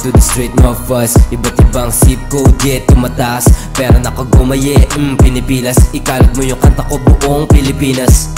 to the street mofas, iba't ibang zip code, yeah, tumataas. Pera nakagumaye, pinipilas, ikalat mo yung kanta ko buong Pilipinas.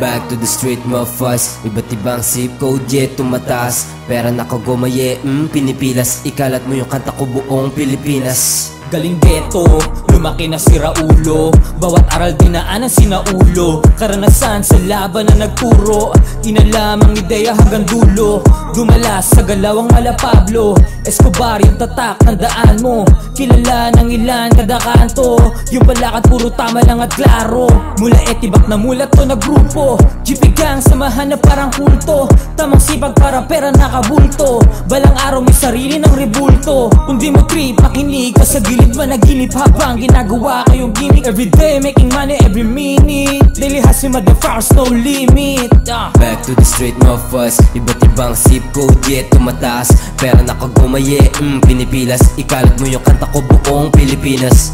Back to the street mofas, iba't ibang zip code, yeah, tumataas. Pera nakagumaye, pinipilas, ikalat mo yung kanta ko buong Pilipinas. Galing geto, lumaki na si Raulo. Bawat aral dinaanan sinaulo. Karanasan sa laban na nagturo. Inalamang ideya hanggang dulo. Dumalas sa galawang mala Pablo Escobar yung tatak, tandaan mo. Kilala ng ilan kada kanto. Yung palakad puro tama lang at klaro. Mula etibak na mulat to na grupo. GP gang samahan na parang kulto. Tamang sipag para pera nakabulto. Balang araw may sarili ng rebulto. Kung di mo trip, makinig ka sa gilid managinip habang ginagawa ko yung gimmick. Everyday making money every minute. Daily hustle the first no limit. Back to the street mofas, iba't ibang zip code, yeah, tumataas. Pera nakagumaye, pinipilas, ikalat mo yung kanta ko buong Pilipinas.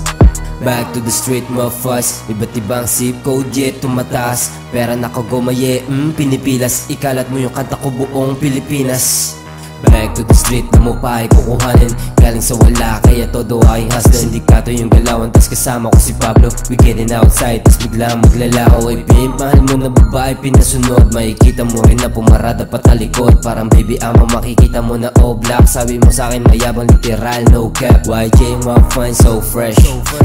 Back to the street mofas, iba't ibang zip code, yeah, tumataas. Pera nakagumaye, pinipilas, ikalat mo yung kanta ko buong Pilipinas. Back to the street na mo pa ay kukuhanin. Galing sa wala kaya todo aking hustle. Sindikato yung galawan tas kasama ko si Pablo. We getting outside tas biglang maglalako. Ay pimp, mahal mo na babae pinasunod. Makikita mo rin na pumarada patalikod. Parang baby ama makikita mo na all black. Sabi mo sa'kin mayabang literal no cap. YJ mga fine so fresh.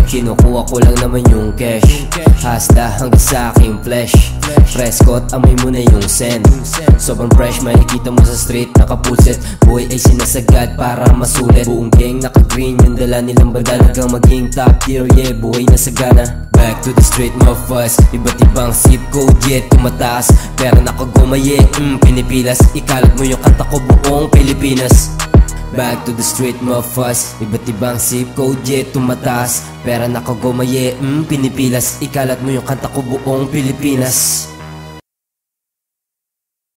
Kinukuha ko lang naman yung cash. Hasta hanggang sa aking flesh. Fresco at amoy mo na yung scent. Sobrang fresh makikita mo sa street nakapulset. Buhay ay sinasagad para masulit. Buong gang naka-green yung dala nilang badal. Hanggang maging top tier, yeah, buhay na sagana. Back to the street mofas, iba't ibang zip code, yeah, tumataas. Pera nakagumaye, pinipilas, ikalat mo yung kanta ko buong Pilipinas. Back to the street mofas, iba't ibang zip code, yeah, tumataas. Pera nakagumaye, pinipilas, ikalat mo yung kanta ko buong Pilipinas.